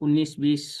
19-20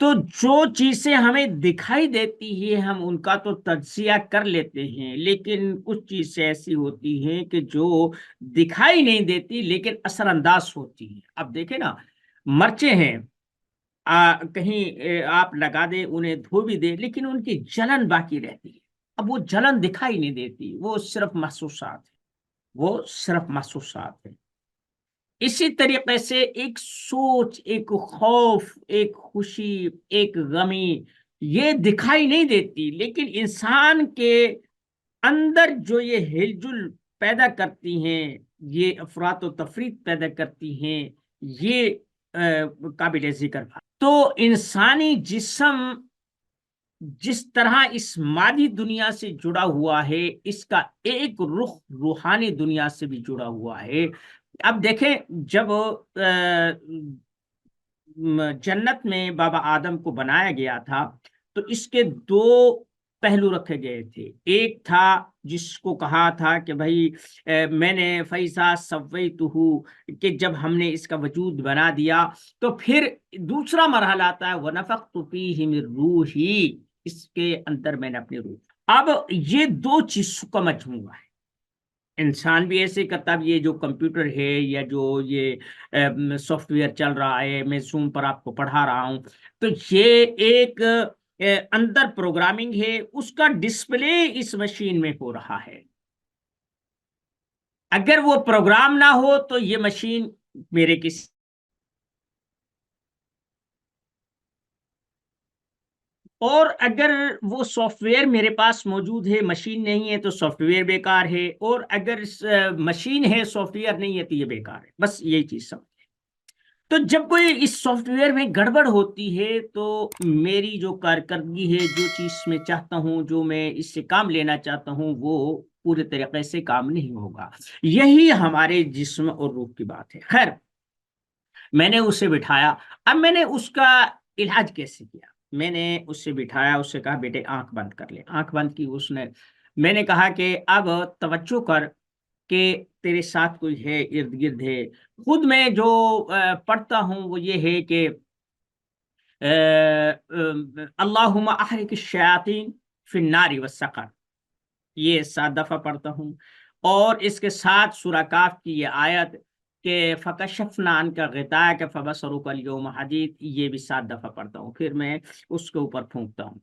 تو جو چیزیں ہمیں دکھائی دیتی ہے ہم ان کا تو تجزیہ کر لیتے ہیں، لیکن کچھ چیزیں ایسی ہوتی ہیں کہ جو دکھائی نہیں دیتی لیکن اثر انداز ہوتی ہیں۔ اب دیکھیں نا، مرچیں ہیں، کہیں آپ لگا دیں، انہیں دھو بھی دیں، لیکن ان کی جلن باقی رہتی ہے۔ اب وہ جلن دکھائی نہیں دیتی، وہ صرف محسوسات ہے، وہ صرف محسوسات ہے۔ اسی طریقے سے ایک سوچ، ایک خوف، ایک خوشی، ایک غمی، یہ دکھائی نہیں دیتی، لیکن انسان کے اندر جو یہ ہل جل پیدا کرتی ہیں، یہ افراط و تفریط پیدا کرتی ہیں، یہ قابل ذکر بات۔ تو انسانی جسم جس طرح اس مادی دنیا سے جڑا ہوا ہے، اس کا ایک رخ روحانی دنیا سے بھی جڑا ہوا ہے۔ اب دیکھیں، جب جنت میں بابا آدم کو بنایا گیا تھا تو اس کے دو پہلو رکھے گئے تھے۔ ایک تھا جس کو کہا تھا کہ بھائی میں نے فیضا سویتہ، کہ جب ہم نے اس کا وجود بنا دیا تو پھر دوسرا مرحلہ آتا ہے وَنَفَخْتُ فِيهِ مِن رُوحِي، اس کے اندر میں نے اپنی روح۔ اب یہ دو چیزوں کا مجموعہ ہے۔ انسان بھی ایسے کرتا، اب یہ جو کمپیوٹر ہے یا جو یہ سافٹ ویئر چل رہا ہے، میں زوم پر آپ کو پڑھا رہا ہوں، تو یہ ایک اندر پروگرامنگ ہے، اس کا ڈسپلے اس مشین میں ہو رہا ہے۔ اگر وہ پروگرام نہ ہو تو یہ مشین میرے کسی، اور اگر وہ سافٹ ویئر میرے پاس موجود ہے، مشین نہیں ہے تو سافٹ ویئر بیکار ہے، اور اگر مشین ہے سافٹ ویئر نہیں ہے تو یہ بیکار ہے۔ بس یہی چیز سمجھ۔ تو جب کوئی اس سافٹ ویئر میں گڑبڑ ہوتی ہے تو میری جو کارکردگی ہے، جو چیز میں چاہتا ہوں، جو میں اس سے کام لینا چاہتا ہوں، وہ پورے طریقے سے کام نہیں ہوگا۔ یہی ہمارے جسم اور روح کی بات ہے۔ خیر، میں نے اسے بٹھایا۔ اب میں نے اس کا علاج کیسے کیا؟ میں نے اس سے بٹھایا، اس سے کہا بیٹے آنکھ بند کر لے۔ آنکھ بند کی اس نے۔ میں نے کہا کہ اب توجہ کر کہ تیرے ساتھ کوئی ہے، ارد گرد ہے۔ خود میں جو پڑھتا ہوں وہ یہ ہے کہ اللہم احرق الشیاطین فی النار والسقر، یہ 7 دفعہ پڑھتا ہوں۔ اور اس کے ساتھ سورہ کاف کی یہ آیت کہ فَكَشَفْنَا عَنْكَ غِطَاءَكَ فَبَصَرُكَ الْيَوْمَ حَدِيدٌ، یہ بھی 7 دفعہ پڑھتا ہوں، پھر میں اس کے اوپر پھونکتا ہوں۔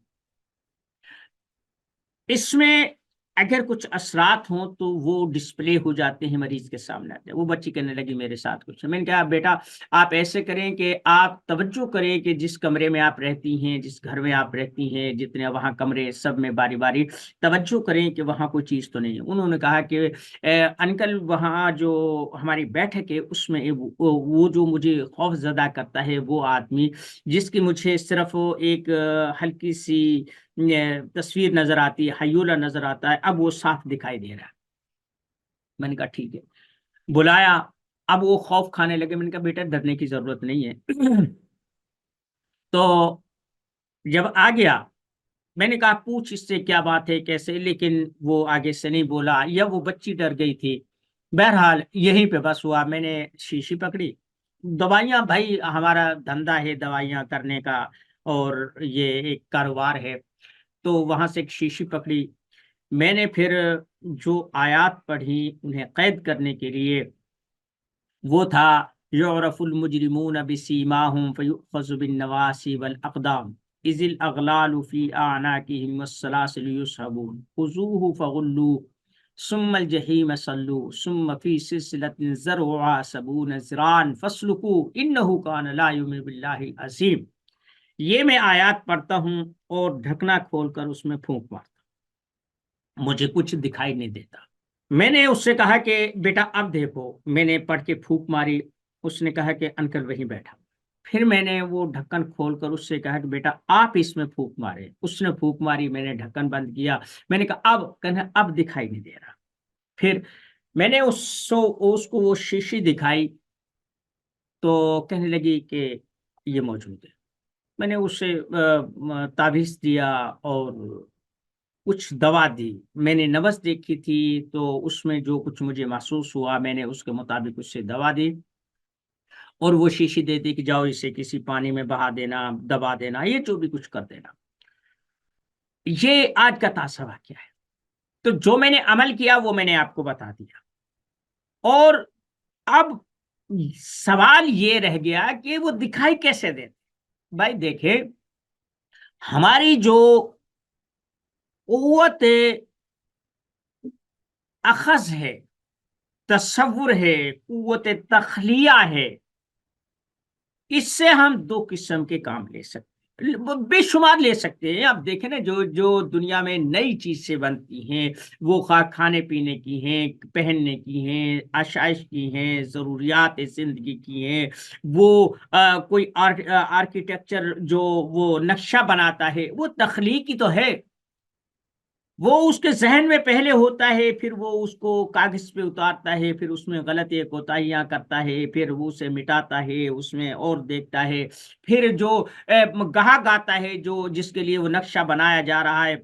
اس میں اگر کچھ اثرات ہوں تو وہ ڈسپلے ہو جاتے ہیں، مریض کے سامنے آتے ہیں۔ وہ بچی کہنے لگی میرے ساتھ کچھ، میں نے کہا بیٹا آپ ایسے کریں کہ آپ توجہ کریں کہ جس کمرے میں آپ رہتی ہیں، جس گھر میں آپ رہتی ہیں، جتنے وہاں کمرے سب میں باری باری توجہ کریں کہ وہاں کوئی چیز تو نہیں ہے۔ انہوں نے کہا کہ انکل وہاں جو ہماری بیٹھک ہے اس میں وہ جو مجھے خوف زدہ کرتا ہے، وہ آدمی جس کی مجھے صرف ایک ہلکی سی تصویر نظر آتی ہے، حیولہ نظر آتا ہے، اب وہ صاف دکھائی دے رہا ہے۔ میں نے کہا ٹھیک ہے، بلایا۔ اب وہ خوف کھانے لگے۔ میں نے کہا بیٹا ڈرنے کی ضرورت نہیں ہے۔ تو جب آ گیا میں نے کہا پوچھ اس سے کیا بات ہے کیسے، لیکن وہ آگے سے نہیں بولا، یا وہ بچی ڈر گئی تھی۔ بہرحال یہیں پہ بس ہوا۔ میں نے شیشی پکڑی، دوائیاں، بھائی ہمارا دھندا ہے دوائیاں کرنے کا، اور یہ ایک کاروبار ہے، تو وہاں سے ایک شیشی پکڑی۔ میں نے پھر جو آیات پڑھی انہیں قید کرنے کے لیے، وہ تھا یعرف المجرمون بسیماہم فیؤخذ بالنواصی والاقدام اذ الاغلال فی اعناقہم والسلاسل یسحبون خذوہ فغلوہ ثم الجحیم صلوہ ثم فی سلسلۃ ذرعها 70 ذراعا فاسلکوہ انہ کان لا یؤمن باللہ العظیم۔ یہ میں آیات پڑھتا ہوں اور ڈھکنا کھول کر اس میں پھونک مارتا ہوں، مجھے کچھ دکھائی نہیں دیتا۔ میں نے اس سے کہا کہ بیٹا اب دیکھو، میں نے پڑھ کے پھونک ماری۔ اس نے کہا کہ انکل وہیں بیٹھا۔ پھر میں نے وہ ڈھکن کھول کر اس سے کہا کہ بیٹا آپ اس میں پھونک مارے۔ اس نے پھونک ماری، میں نے ڈھکن بند کیا۔ میں نے کہا اب دکھائی نہیں دے رہا۔ پھر میں نے اس کو وہ شیشی دکھائی تو کہنے لگی کہ یہ موجود ہے۔ میں نے اس سے تعویذ دیا اور کچھ دوا دی۔ میں نے نبض دیکھی تھی تو اس میں جو کچھ مجھے محسوس ہوا، میں نے اس کے مطابق اس سے دوا دی، اور وہ شیشی دیتی کہ جاؤ اسے کسی پانی میں بہا دینا، دبا دینا، یہ جو بھی کچھ کر دینا۔ یہ آج کا تازہ واقعہ ہے۔ تو جو میں نے عمل کیا وہ میں نے آپ کو بتا دیا، اور اب سوال یہ رہ گیا کہ وہ دکھائی کیسے دیتے؟ بھائی دیکھیں، ہماری جو قوت اخذ ہے، تصور ہے، قوت تخلیہ ہے، اس سے ہم دو قسم کے کام لے سکتے ہیں، بے شمار لے سکتے ہیں۔ آپ دیکھیں نا، جو جو دنیا میں نئی چیزیں بنتی ہیں، وہ کھانے پینے کی ہیں، پہننے کی ہیں، آشائش کی ہیں، ضروریات زندگی کی ہیں، وہ کوئی آرکیٹیکچر جو وہ نقشہ بناتا ہے، وہ تخلیقی تو ہے، وہ اس کے ذہن میں پہلے ہوتا ہے، پھر وہ اس کو کاغذ پہ اتارتا ہے، پھر اس میں غلطی کوتاہیاں کرتا ہے، پھر وہ اسے مٹاتا ہے، اس میں اور دیکھتا ہے، پھر جو گاہک آتا ہے جو جس کے لیے وہ نقشہ بنایا جا رہا ہے،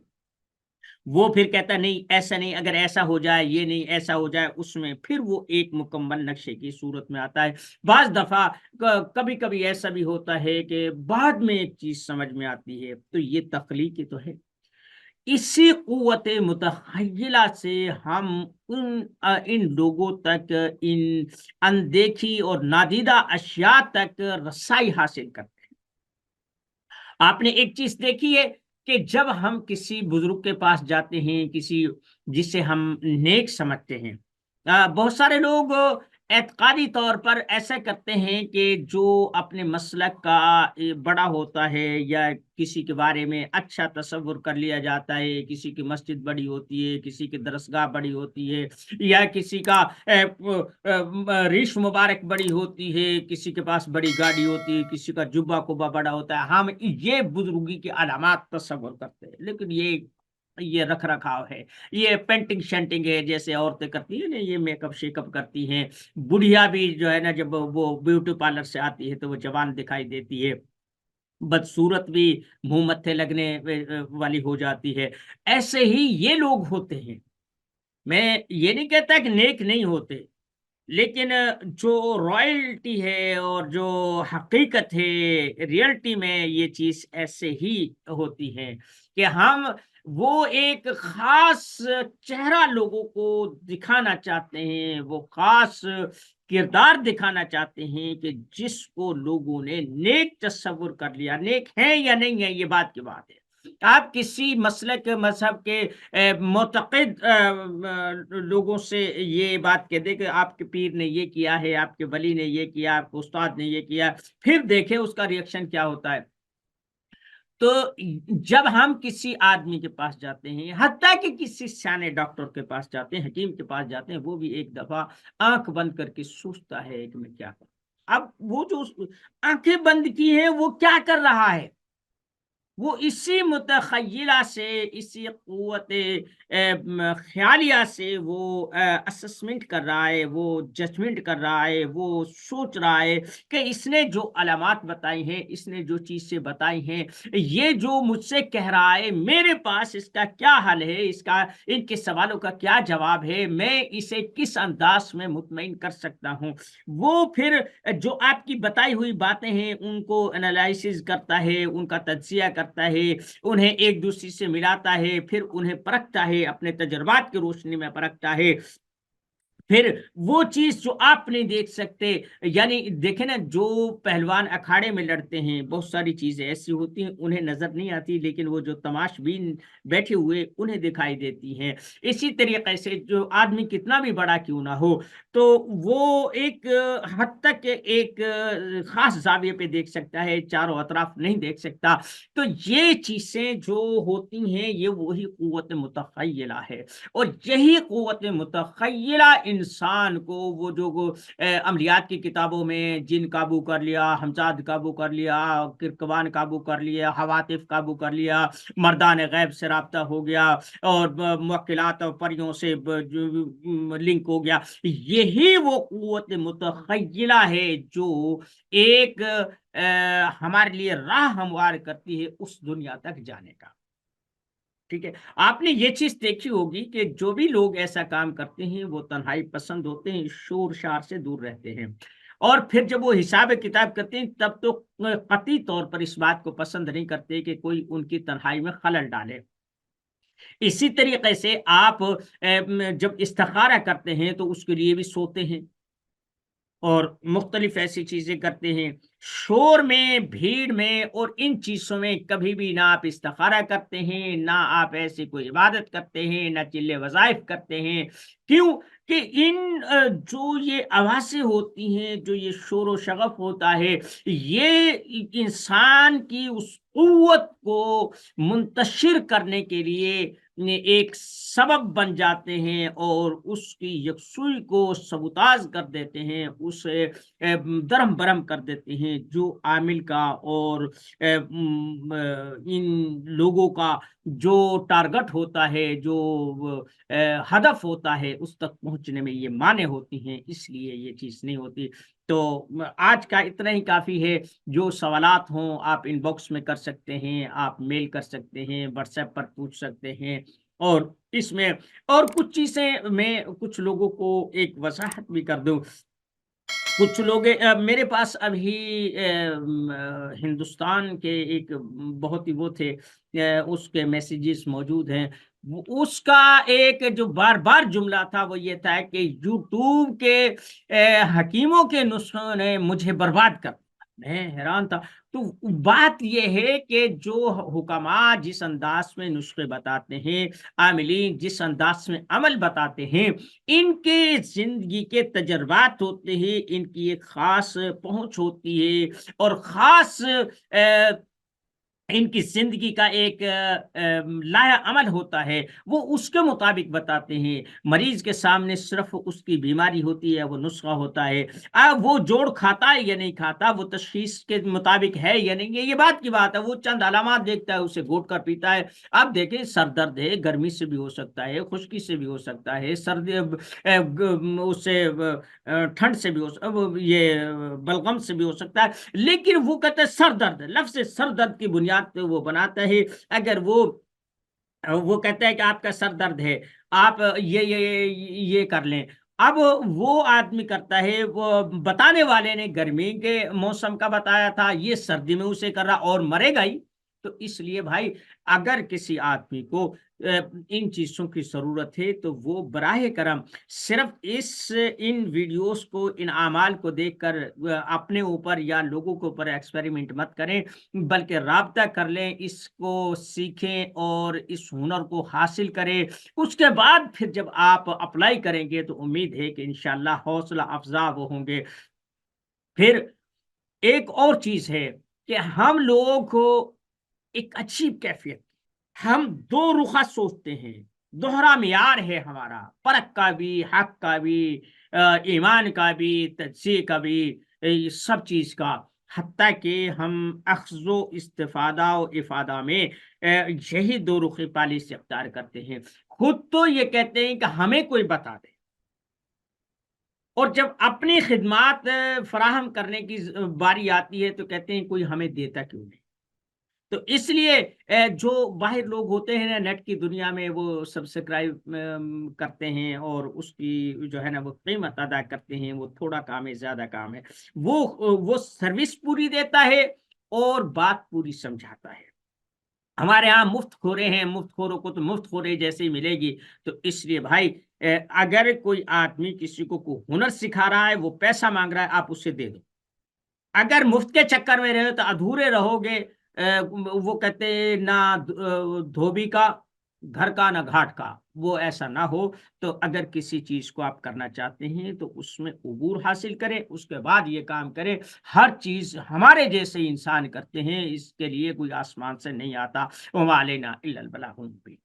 وہ پھر کہتا ہے نہیں ایسا نہیں، اگر ایسا ہو جائے، یہ نہیں ایسا ہو جائے، اس میں پھر وہ ایک مکمل نقشے کی صورت میں آتا ہے۔ بعض دفعہ کبھی کبھی ایسا بھی ہوتا ہے کہ بعد میں ایک چیز سمجھ میں آتی ہے، تو یہ تخلیقی تو ہے۔ اسی قوت متخیلہ سے ہم ان لوگوں تک، ان اندیکھی اور نادیدہ اشیاء تک رسائی حاصل کرتے ہیں۔ آپ نے ایک چیز دیکھی ہے کہ جب ہم کسی بزرگ کے پاس جاتے ہیں، کسی جسے ہم نیک سمجھتے ہیں، بہت سارے لوگ اعتقادی طور پر ایسا کرتے ہیں کہ جو اپنے مسلک کا بڑا ہوتا ہے، یا کسی کے بارے میں اچھا تصور کر لیا جاتا ہے، کسی کی مسجد بڑی ہوتی ہے، کسی کی درسگاہ بڑی ہوتی ہے، یا کسی کا ریش مبارک بڑی ہوتی ہے، کسی کے پاس بڑی گاڑی ہوتی ہے، کسی کا جبہ قبہ بڑا ہوتا ہے، ہم یہ بزرگی کی علامات تصور کرتے ہیں۔ لیکن یہ رکھ رکھاؤ ہے، یہ پینٹنگ شینٹنگ ہے، جیسے عورتیں کرتی ہیں نا، یہ میک اپ شیک اپ کرتی ہیں۔ بڑھیا بھی جو ہے نا، جب وہ بیوٹی پارلر سے آتی ہے تو وہ جوان دکھائی دیتی ہے، بدصورت بھی منہ متھے لگنے والی ہو جاتی ہے۔ ایسے ہی یہ لوگ ہوتے ہیں۔ میں یہ نہیں کہتا کہ نیک نہیں ہوتے، لیکن جو رائلٹی ہے اور جو حقیقت ہے، ریئلٹی میں یہ چیز ایسے ہی ہوتی ہے کہ ہم وہ ایک خاص چہرہ لوگوں کو دکھانا چاہتے ہیں، وہ خاص کردار دکھانا چاہتے ہیں کہ جس کو لوگوں نے نیک تصور کر لیا۔ نیک ہے یا نہیں ہے، یہ بات کی بات ہے۔ آپ کسی مسلک مذہب کے معتقد لوگوں سے یہ بات کہہ دیں کہ آپ کے پیر نے یہ کیا ہے، آپ کے ولی نے یہ کیا، آپ کے استاد نے یہ کیا، پھر دیکھیں اس کا ریئیکشن کیا ہوتا ہے۔ تو جب ہم کسی آدمی کے پاس جاتے ہیں، حتیٰ کہ کسی سیانے ڈاکٹر کے پاس جاتے ہیں، حکیم کے پاس جاتے ہیں، وہ بھی ایک دفعہ آنکھ بند کر کے سوچتا ہے کہ میں کیا کروں۔ اب وہ جو آنکھیں بند کی ہیں، وہ کیا کر رہا ہے؟ وہ اسی متخیلہ سے، اسی قوت خیالیہ سے وہ اسسمنٹ کر رہا ہے، وہ ججمنٹ کر رہا ہے، وہ سوچ رہا ہے کہ اس نے جو علامات بتائی ہیں، اس نے جو چیزیں بتائی ہیں، یہ جو مجھ سے کہہ رہا ہے، میرے پاس اس کا کیا حل ہے، ان کے سوالوں کا کیا جواب ہے، میں اسے کس انداز میں مطمئن کر سکتا ہوں۔ وہ پھر جو آپ کی بتائی ہوئی باتیں ہیں ان کو انالائسز کرتا ہے، ان کا تجزیہ کرتا ہے، انہیں ایک دوسرے سے ملاتا ہے، پھر انہیں پرکھتا ہے، اپنے تجربات کی روشنی میں پرکھتا ہے۔ پھر وہ چیز جو آپ نہیں دیکھ سکتے، یعنی دیکھیں نا، جو پہلوان اکھاڑے میں لڑتے ہیں، بہت ساری چیزیں ایسی ہوتی ہیں انہیں نظر نہیں آتی، لیکن وہ جو تماش بین بیٹھے ہوئے انہیں دکھائی دیتی ہیں۔ اسی طریقے سے جو آدمی کتنا بھی بڑا کیوں نہ ہو، تو وہ ایک حد تک ایک خاص زاویے پہ دیکھ سکتا ہے، چاروں اطراف نہیں دیکھ سکتا۔ تو یہ چیزیں جو ہوتی ہیں، یہ وہی قوت متخیلہ ہے، اور یہی قوت متخیلہ انسان کو وہ جو عملیات کی کتابوں میں جن قابو کر لیا، ہمزاد قابو کر لیا، کرکوان قابو کر لیا، حواتف قابو کر لیا، مردان غیب سے رابطہ ہو گیا، اور موکلات اور پریوں سے لنک ہو گیا، یہی وہ قوت متخیلہ ہے جو ایک ہمارے لیے راہ ہموار کرتی ہے اس دنیا تک جانے کا۔ ٹھیک ہے، آپ نے یہ چیز دیکھی ہوگی کہ جو بھی لوگ ایسا کام کرتے ہیں وہ تنہائی پسند ہوتے ہیں، شور شار سے دور رہتے ہیں، اور پھر جب وہ حساب کتاب کرتے ہیں تب تو قطعی طور پر اس بات کو پسند نہیں کرتے کہ کوئی ان کی تنہائی میں خلل ڈالے۔ اسی طریقے سے آپ جب استخارہ کرتے ہیں تو اس کے لیے بھی سوتے ہیں اور مختلف ایسی چیزیں کرتے ہیں۔ شور میں، بھیڑ میں اور ان چیزوں میں کبھی بھی نہ آپ استخارہ کرتے ہیں، نہ آپ ایسی کوئی عبادت کرتے ہیں، نہ چلے وظائف کرتے ہیں۔ کیوں کہ ان جو یہ آوازیں ہوتی ہیں، جو یہ شور و شغف ہوتا ہے، یہ انسان کی اس قوت کو منتشر کرنے کے لیے ایک سبب بن جاتے ہیں اور اس کی یکسوئی کو سبوتاژ کر دیتے ہیں، اسے درہم برہم کر دیتے ہیں، جو عامل کا اور ان لوگوں کا جو ٹارگٹ ہوتا ہے، جو ہدف ہوتا ہے، اس تک پہنچنے میں یہ مانع ہوتی ہیں، اس لیے یہ چیز نہیں ہوتی۔ تو آج کا اتنا ہی کافی ہے۔ جو سوالات ہوں آپ ان باکس میں کر سکتے ہیں، آپ میل کر سکتے ہیں، واٹس ایپ پر پوچھ سکتے ہیں، اور اس میں اور کچھ چیزیں میں کچھ لوگوں کو ایک وضاحت بھی کر دوں۔ کچھ لوگ میرے پاس ابھی ہندوستان کے ایک بہت ہی وہ تھے، اس کے میسیجز موجود ہیں۔ اس کا ایک جو بار بار جملہ تھا وہ یہ تھا کہ یوٹیوب کے حکیموں کے نسخوں نے مجھے برباد کر دیا۔ میں حیران تھا۔ تو بات یہ ہے کہ جو حکماء جس انداز میں نسخے بتاتے ہیں، عاملین جس انداز میں عمل بتاتے ہیں، ان کے زندگی کے تجربات ہوتے ہیں، ان کی ایک خاص پہنچ ہوتی ہے اور خاص ان کی زندگی کا ایک لایا عمل ہوتا ہے، وہ اس کے مطابق بتاتے ہیں۔ مریض کے سامنے صرف اس کی بیماری ہوتی ہے، وہ نسخہ ہوتا ہے۔ وہ جوڑ کھاتا ہے یا نہیں کھاتا، وہ تشخیص کے مطابق ہے یا نہیں ہے، یہ بات کی بات ہے۔ وہ چند علامات دیکھتا ہے، اسے گھونٹ کر پیتا ہے۔ اب دیکھیں، سر درد ہے، گرمی سے بھی ہو سکتا ہے، خشکی سے بھی ہو سکتا ہے، سردی اس سے ٹھنڈ سے بھی یہ بلغم سے بھی ہو سکتا ہے، لیکن وہ کہتا ہے سر درد، لفظ سر درد کی بنیاد پہ وہ بناتا ہے۔ اگر وہ کہتا ہے کہ آپ کا سر درد ہے، آپ یہ کر لیں۔ اب وہ آدمی کرتا ہے، وہ بتانے والے نے گرمی کے موسم کا بتایا تھا، یہ سردی میں اسے کر رہا اور مرے گا ہی۔ تو اس لیے بھائی، اگر کسی آدمی کو ان چیزوں کی ضرورت ہے تو وہ براہ کرم صرف ان ویڈیوز کو، ان اعمال کو دیکھ کر اپنے اوپر یا لوگوں کے اوپر ایکسپیریمنٹ مت کریں، بلکہ رابطہ کر لیں، اس کو سیکھیں اور اس ہنر کو حاصل کریں۔ اس کے بعد پھر جب آپ اپلائی کریں گے تو امید ہے کہ انشاءاللہ حوصلہ افزا وہ ہوں گے۔ پھر ایک اور چیز ہے کہ ہم لوگوں کو ایک عجیب کیفیت، ہم دو رخا سوچتے ہیں، دوہرا معیار ہے ہمارا، پرکھ کا بھی، حق کا بھی، ایمان کا بھی، تجزیے کا بھی، سب چیز کا۔ حتیٰ کہ ہم اخذ و استفادہ و افادہ میں یہی دو رخی پالیسی اختیار کرتے ہیں۔ خود تو یہ کہتے ہیں کہ ہمیں کوئی بتا دے، اور جب اپنی خدمات فراہم کرنے کی باری آتی ہے تو کہتے ہیں کوئی ہمیں دیتا کیوں نہیں۔ تو اس لیے جو باہر لوگ ہوتے ہیں نا، نیٹ کی دنیا میں، وہ سبسکرائب کرتے ہیں اور اس کی جو ہے نا وہ قیمت ادا کرتے ہیں۔ وہ تھوڑا کام ہے، زیادہ کام ہے، وہ سروس پوری دیتا ہے اور بات پوری سمجھاتا ہے۔ ہمارے ہاں مفت خورے ہیں، مفت خوروں کو تو مفت خورے جیسے ہی ملے گی۔ تو اس لیے بھائی، اگر کوئی آدمی کسی کو کوئی ہنر سکھا رہا ہے، وہ پیسہ مانگ رہا ہے، آپ اسے دے دو۔ اگر مفت کے چکر میں رہے تو ادھورے رہو گے۔ وہ کہتے ہیں نہ دھوبی کا گھر کا، نہ گھاٹ کا، وہ ایسا نہ ہو۔ تو اگر کسی چیز کو آپ کرنا چاہتے ہیں تو اس میں عبور حاصل کریں، اس کے بعد یہ کام کریں۔ ہر چیز ہمارے جیسے انسان کرتے ہیں، اس کے لیے کوئی آسمان سے نہیں آتا۔ وَمَا عَلَيْنَا إِلَّا الْبَلَاغُ الْمُبِينُ۔